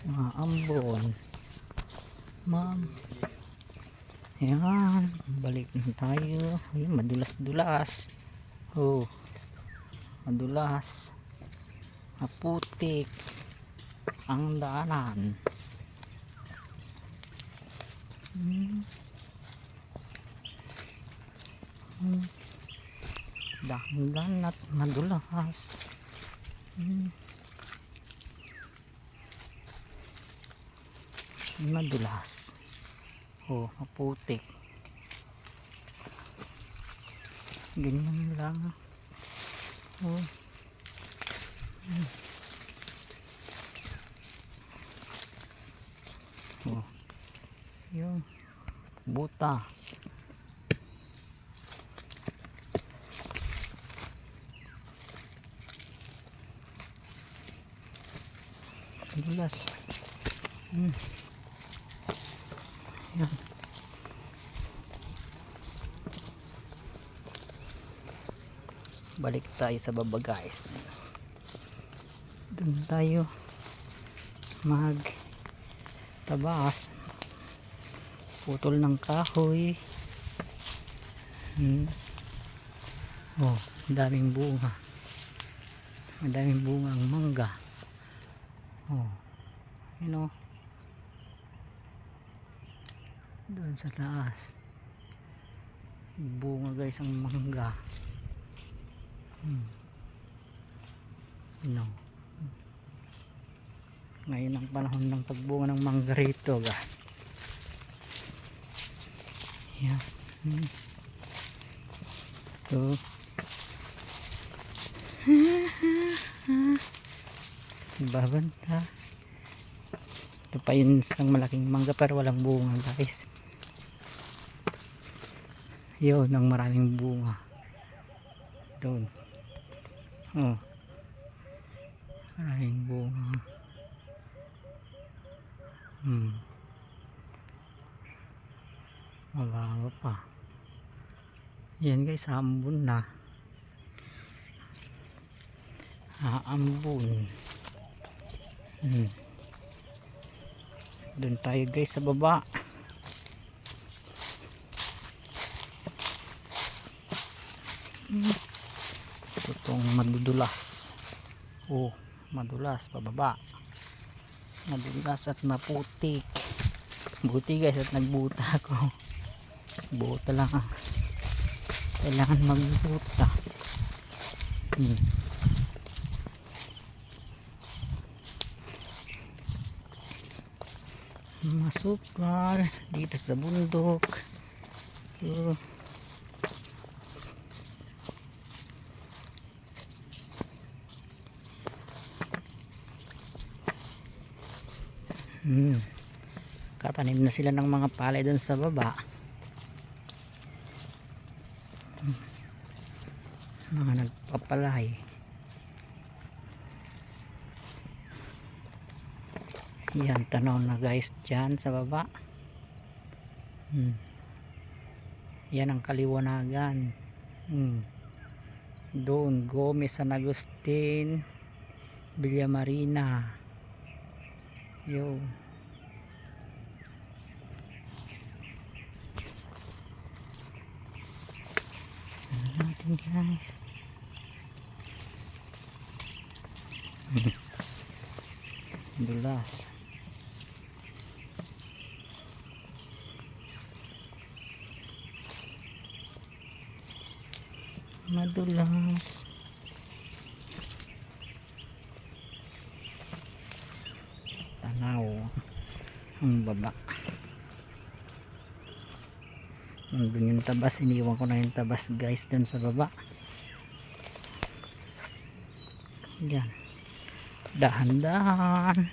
mga ambon. Ma'am, ayan, balik na tayo. Ay, madulas dulas. Oh, madulas, maputik ang daanan. Dahan at madulas. Madulas. Oh, maputik. Ganyan lang. Oh. Oh. Yung buta. Madulas. Yan. Balik tayo sa baba guys. Doon tayo mag tabas, putol ng kahoy. Oh, daming bunga, madaming bunga ang mangga. Oh, you know, doon sa taas bunga guys ang mangga. You know, ngayon ang panahon ng pagbunga ng mangga rito guys. Yan. So babanta. Ito pa yun isang malaking mangga pero walang bunga guys. Yun ang maraming bunga doon. Oh, maraming bunga. Mabaho pa. Yan guys, ambon na. Ambon. Doon tayo guys sa baba. Itong madudulas. Oh, madulas pababa. Madulas at maputik. Buti guys at nagbuta ako. Buta lang. Kailangan magbuta. Masukal dito sa bundok. Katanim na sila ng mga palay doon sa baba. Mga nagpapalay. Yan, tanaw na guys dyan sa baba. Yan ang Kaliwanagan. Doon Gomez San Agustin, Villamarina. Yun. Natin guys. Dulas. Madulas. Tanaw ang baba. Nandun yung tabas, iniwan ko na yung tabas guys dun sa baba. Yan, dahan-dahan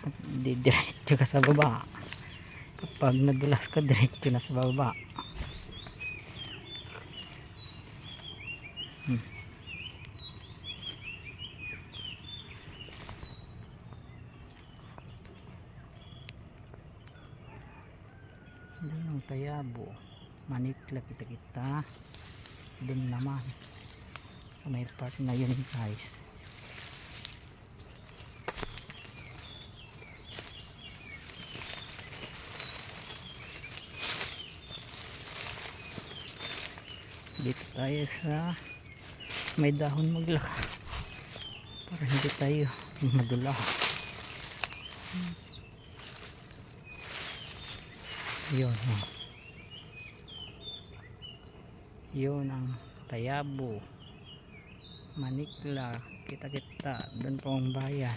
at diretso ka sa baba. Kapag nadulas ka, diretso na sa baba. Doon ang Tayabo, Manikla, kita doon naman sa may part na yun guys. Dito tayo sa may dahon maglaka para hindi tayo madula. Yun, oh. Yun ang Tayabo, Manikla, kita-kita doon po ang bayan.